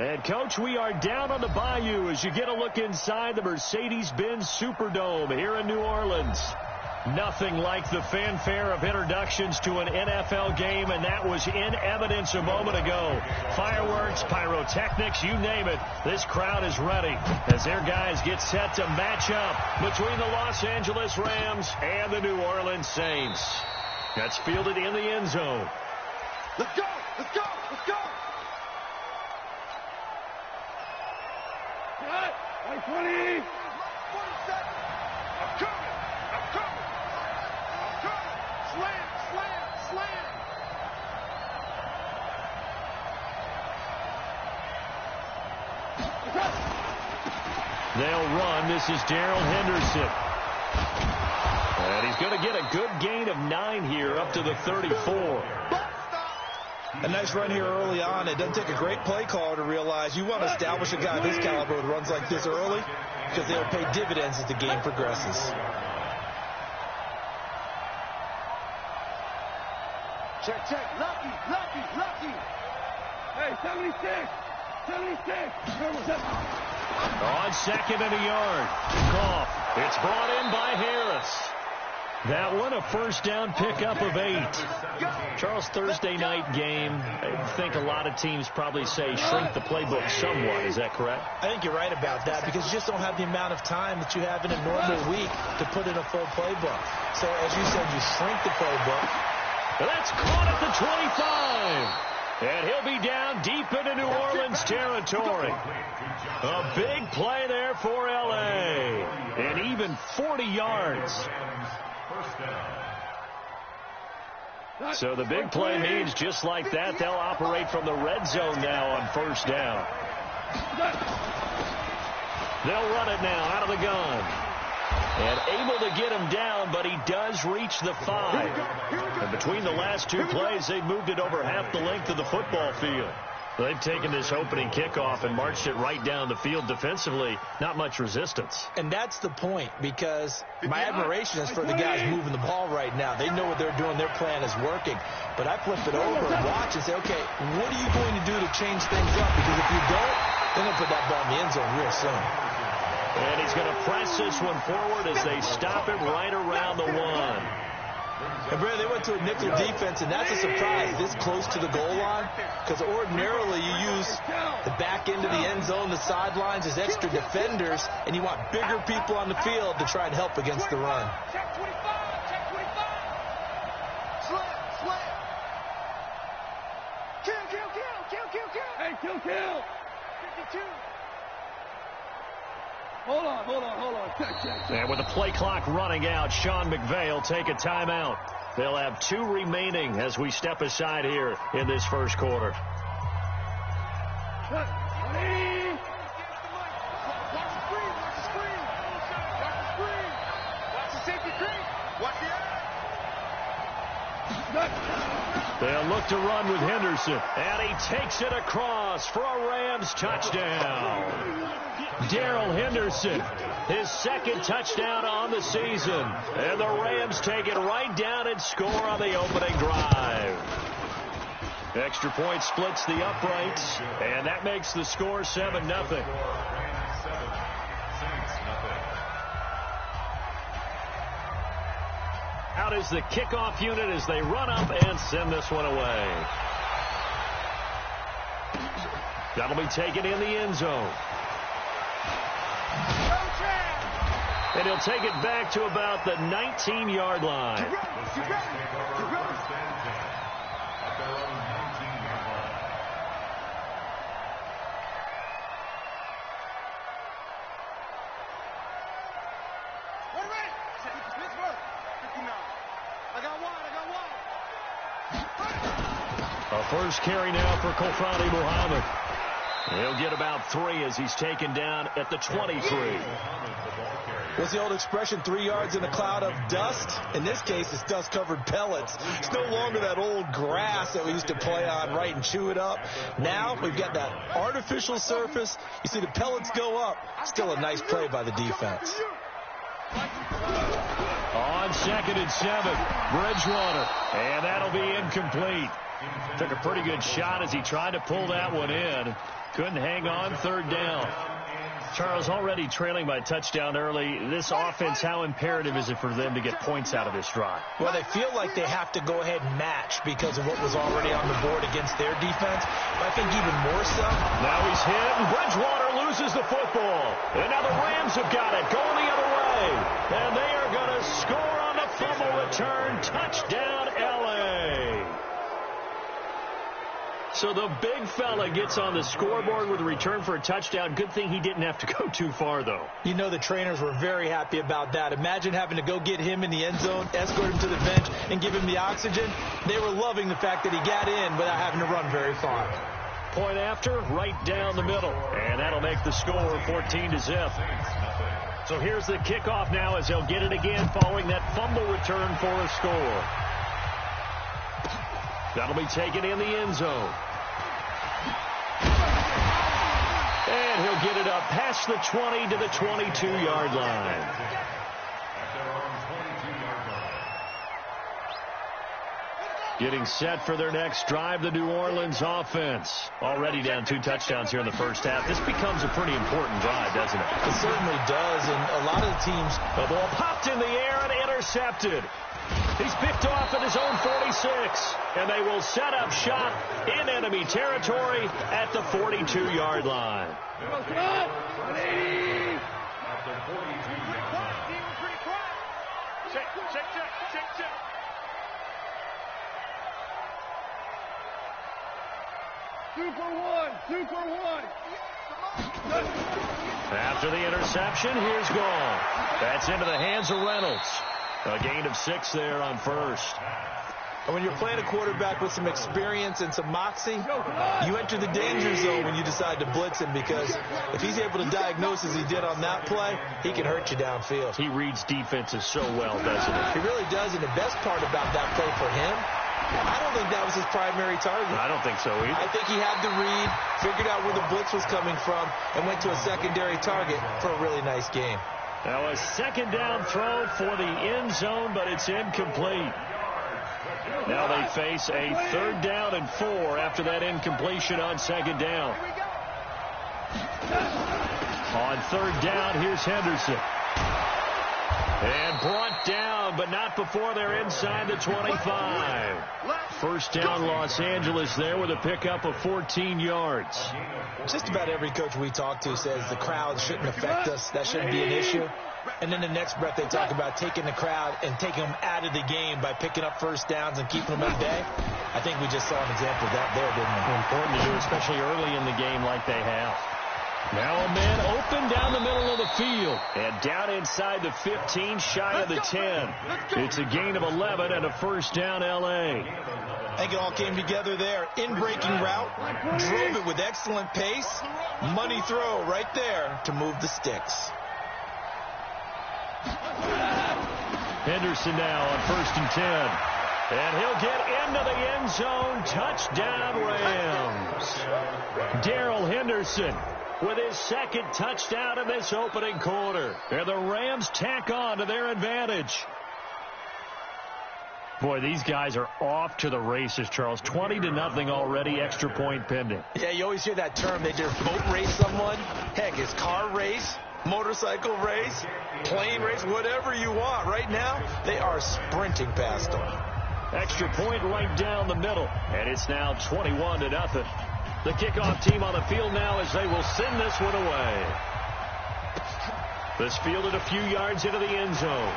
And, Coach, we are down on the bayou as you get a look inside the Mercedes-Benz Superdome here in New Orleans. Nothing like the fanfare of introductions to an NFL game, and that was in evidence a moment ago. Fireworks, pyrotechnics, you name it. This crowd is ready as their guys get set to match up between the Los Angeles Rams and the New Orleans Saints. That's fielded in the end zone. Let's go! Let's go! Let's go! 20. 40 seconds. I'm coming. I'm coming. I'm coming. Slam, slam, slam. They'll run. This is Darrell Henderson. And he's going to get a good gain of 9 here up to the 34. A nice run here early on. It doesn't take a great play caller to realize you want to establish a guy of this caliber with runs like this early because they'll pay dividends as the game progresses. Check, check. Lucky, lucky, lucky. Hey, 76. 76. On second and a yard. Goff. It's brought in by Harris. That one, a first down pickup of 8. Charles, Thursday night game, I think a lot of teams probably say shrink the playbook somewhat. Is that correct? I think you're right about that because you just don't have the amount of time that you have in a normal week to put in a full playbook. So, as you said, you shrink the playbook. That's caught at the 25. And he'll be down deep into New Orleans territory. A big play there for L.A. And even 40 yards. So the big play means just like that, they'll operate from the red zone now on first down. They'll run it now out of the gun. And able to get him down, but he does reach the 5. And between the last 2 plays, they've moved it over half the length of the football field. They've taken this opening kickoff and marched it right down the field defensively. Not much resistance. And that's the point, because my admiration is for the guys moving the ball right now. They know what they're doing. Their plan is working. But I flip it over and watch and say, okay, what are you going to do to change things up? Because if you don't, they're going to put that ball in the end zone real soon. And he's going to press this one forward as they stop him right around the 1. And, Brad, they went to a nickel defense, and that's a surprise this close to the goal line, because ordinarily you use the back end of the end zone, the sidelines as extra defenders, and you want bigger people on the field to try and help against the run. Check 25. Check 25. Slam, slam. Kill, kill, kill, kill, kill, kill. Hey, kill, kill. 52. Hold on. Check. And with the play clock running out, Sean McVay will take a timeout. They'll have 2 remaining as we step aside here in this first quarter. Watch the screen. Watch the screen. Watch the safety screen. Watch the They'll look to run with Henderson. And he takes it across for a Rams touchdown. Darrell Henderson, his 2nd touchdown on the season. And the Rams take it right down and score on the opening drive. Extra point splits the uprights, and that makes the score 7-0. Out is the kickoff unit as they run up and send this one away. That'll be taken in the end zone. And he'll take it back to about the 19-yard line. A first carry now for Kofani Muhammad. He'll get about 3 as he's taken down at the 23. What's the old expression, 3 yards in a cloud of dust? In this case, it's dust-covered pellets. It's no longer that old grass that we used to play on, right, and chew it up. Now we've got that artificial surface. You see the pellets go up. Still a nice play by the defense. On 2nd and 7, Bridgewater. And that'll be incomplete. Took a pretty good shot as he tried to pull that one in. Couldn't hang on. Third down. Charles, already trailing by a touchdown early. This offense, how imperative is it for them to get points out of this drive? Well, they feel like they have to go ahead and match because of what was already on the board against their defense. But I think even more so. Now he's hit, and Bridgewater loses the football. And now the Rams have got it, going the other way. And they are going to score on the fumble return. Touchdown, L.A. So the big fella gets on the scoreboard with a return for a touchdown. Good thing he didn't have to go too far, though. You know the trainers were very happy about that. Imagine having to go get him in the end zone, escort him to the bench, and give him the oxygen. They were loving the fact that he got in without having to run very far. Point after, right down the middle. And that'll make the score 14-0. So here's the kickoff now as they'll get it again following that fumble return for a score. That'll be taken in the end zone. And he'll get it up past the 20 to the 22-yard line. Getting set for their next drive, the New Orleans offense. Already down 2 touchdowns here in the first half. This becomes a pretty important drive, doesn't it? It certainly does, and a lot of the teams... The ball popped in the air and intercepted. He's picked off at his own 46, and they will set up shop in enemy territory at the 42-yard line. Check. Super one. After the interception, here's Gall. That's into the hands of Reynolds. A gain of 6 there on first. And when you're playing a quarterback with some experience and some moxie, you enter the danger zone when you decide to blitz him, because if he's able to diagnose as he did on that play, he can hurt you downfield. He reads defenses so well, doesn't he? He really does, and the best part about that play for him, I don't think that was his primary target. I don't think so either. I think he had the read, figured out where the blitz was coming from, and went to a secondary target for a really nice game. Now a second down throw for the end zone, but it's incomplete. Now they face a 3rd down and 4 after that incompletion on 2nd down. On 3rd down, here's Henderson. And brought down, but not before they're inside the 25. First down, Los Angeles there with a pickup of 14 yards. Just about every coach we talk to says the crowd shouldn't affect us. That shouldn't be an issue. And then the next breath they talk about taking the crowd and taking them out of the game by picking up first downs and keeping them at bay. I think we just saw an example of that there, didn't we? Important to do, especially early in the game like they have. Now a man open down the middle of the field. And down inside the 15, shy of the 10. It's a gain of 11 and a first down, L.A. I think it all came together there. In-breaking route, drove it with excellent pace. Money throw right there to move the sticks. Henderson now on 1st and 10. And he'll get into the end zone. Touchdown, Rams. Darrell Henderson with his 2nd touchdown in this opening quarter. And the Rams tack on to their advantage. Boy, these guys are off to the races, Charles. 20-0 already, extra point pending. Yeah, you always hear that term. They just boat race someone. Heck, it's car race, motorcycle race, plane race, whatever you want. Right now, they are sprinting past them. Extra point right down the middle. And it's now 21-0. The kickoff team on the field now as they will send this one away. This fielded a few yards into the end zone.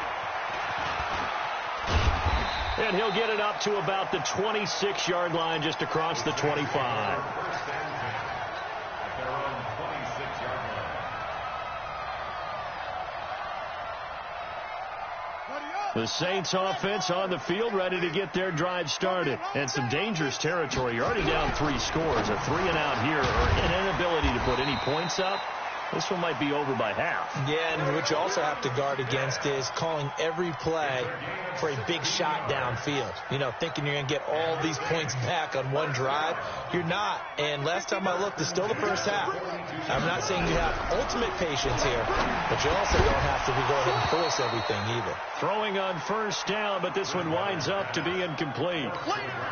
And he'll get it up to about the 26-yard line just across the 25. The Saints offense on the field ready to get their drive started. And some dangerous territory. You're already down 3 scores. A 3-and-out here or an inability to put any points up This one might be over by half. Yeah, and what you also have to guard against is calling every play for a big shot downfield. You know, thinking you're going to get all these points back on one drive. You're not. And last time I looked, it's still the first half. I'm not saying you have ultimate patience here, but you also don't have to go ahead and force everything either. Throwing on first down, but this one winds up to be incomplete.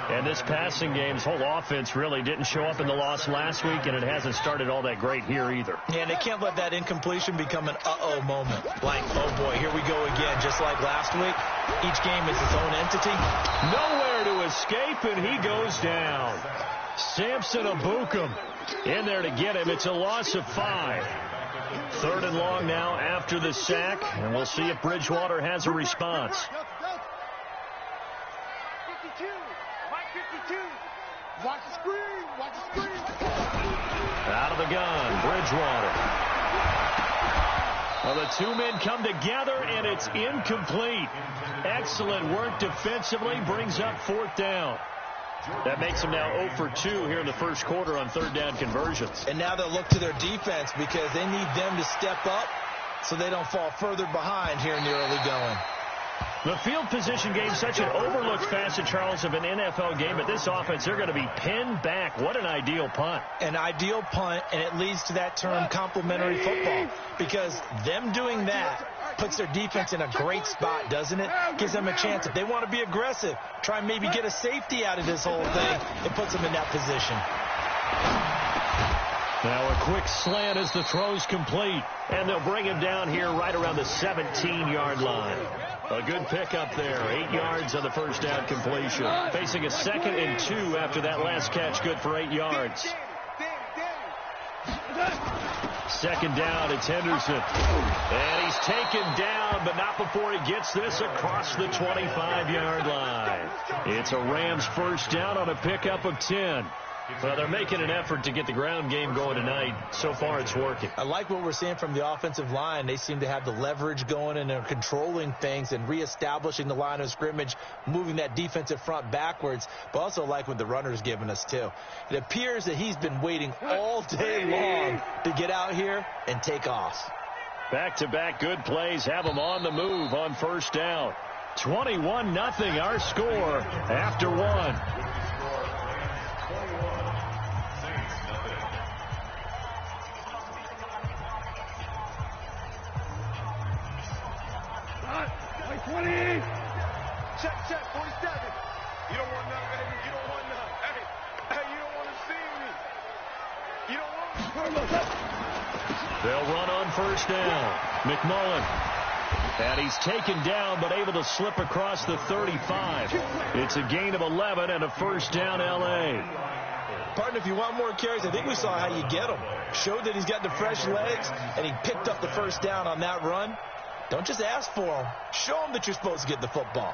And this passing game's whole offense really didn't show up in the loss last week, and it hasn't started all that great here either. Yeah, and they can't let that incompletion become an uh-oh moment. Like, oh boy, here we go again, just like last week. Each game is its own entity. Nowhere to escape, and he goes down. Samson Abukum in there to get him. It's a loss of 5. 3rd and long now after the sack, and we'll see if Bridgewater has a response. 52. Mike 52. Watch the screen. Watch the screen. Out of the gun, Bridgewater. Well, the two men come together, and it's incomplete. Excellent work defensively, brings up 4th down. That makes them now 0 for 2 here in the first quarter on 3rd down conversions. And now they'll look to their defense because they need them to step up so they don't fall further behind here in the early going. The field position game, such an overlooked facet, Charles, of an NFL game, but this offense, they're going to be pinned back. What an ideal punt. An ideal punt, and it leads to that term complementary football, because them doing that puts their defense in a great spot, doesn't it? Gives them a chance. If they want to be aggressive, try and maybe get a safety out of this whole thing, it puts them in that position. Now a quick slant as the throw's complete, and they'll bring him down here right around the 17-yard line. A good pickup there, 8 yards on the first down completion. Facing a 2nd and 2 after that last catch, good for 8 yards. 2nd down, it's Henderson. And he's taken down, but not before he gets this across the 25-yard line. It's a Rams first down on a pickup of 10. Well, they're making an effort to get the ground game going tonight. So far, it's working. I like what we're seeing from the offensive line. They seem to have the leverage going, and they're controlling things and reestablishing the line of scrimmage, moving that defensive front backwards, but also like what the runner's giving us, too. It appears that he's been waiting all day long to get out here and take off. Back-to-back good plays have them on the move on first down. 21-0 our score after 1. Check, 47. You don't want none, baby. You don't want none. Hey, you don't want to see me. You don't want to. They'll run on first down. McMullen. And he's taken down, but able to slip across the 35. It's a gain of 11 and a first down, L.A. Partner, if you want more carries, I think we saw how you get them. Showed that he's got the fresh legs, and he picked up the first down on that run. Don't just ask for them. Show them that you're supposed to get the football.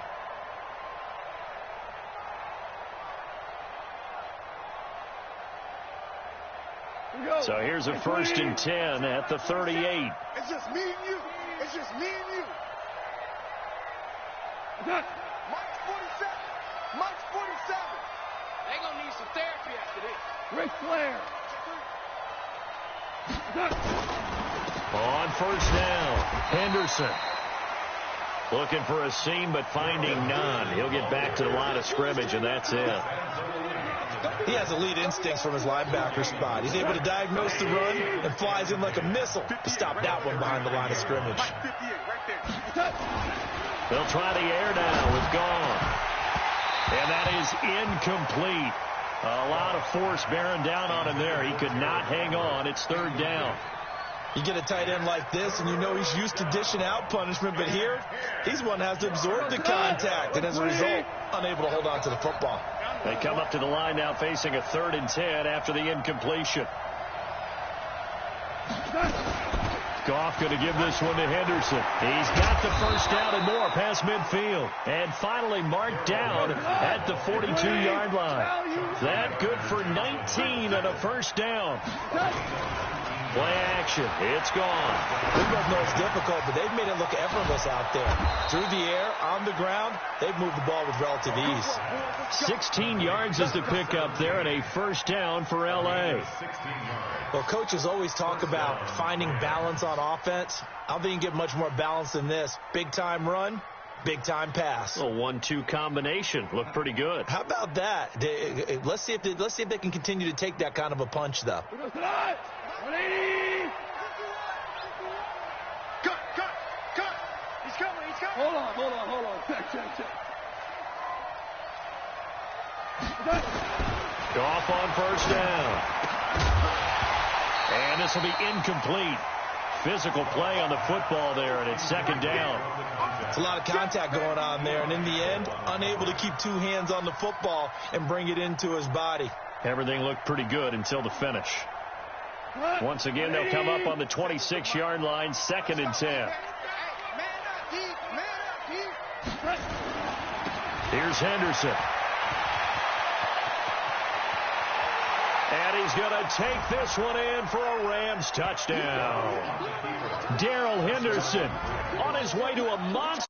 So here's a 1st and 10 at the 38. It's just me and you. It's just me and you. Mike's 47. Mike's 47. They're going to need some therapy after this. Ric Flair. On first down, Henderson. Looking for a seam, but finding none. He'll get back to the line of scrimmage, and that's it. He has elite instincts from his linebacker spot. He's able to diagnose the run and flies in like a missile to stop that one behind the line of scrimmage. They'll try the air down with Gone. And that is incomplete. A lot of force bearing down on him there. He could not hang on. It's 3rd down. You get a tight end like this, and you know he's used to dishing out punishment, but here, he's one that has to absorb the contact, and as a result, unable to hold on to the football. They come up to the line now facing a 3rd and 10 after the incompletion. Goff going to give this one to Henderson. He's got the first down and more past midfield. And finally marked down at the 42-yard line. That good for 19 and a first down. Play action. It's gone. We both know it's difficult, but they've made it look effortless out there. Through the air, on the ground, they've moved the ball with relative ease. 16 yards is the pickup there, and a first down for L.A. Well, coaches always talk about finding balance on offense. I don't think you can get much more balance than this. Big-time run, big-time pass. A 1-2 combination. Looked pretty good. How about that? Let's see if they can continue to take that kind of a punch, though. Cut. He's coming. Hold on. Check. Off on first down. And this will be incomplete. Physical play on the football there, and it's second down. It's a lot of contact going on there, and in the end, unable to keep two hands on the football and bring it into his body. Everything looked pretty good until the finish. Once again, they'll come up on the 26-yard line, 2nd and 10. Here's Henderson. And he's going to take this one in for a Rams touchdown. Darrell Henderson on his way to a monster.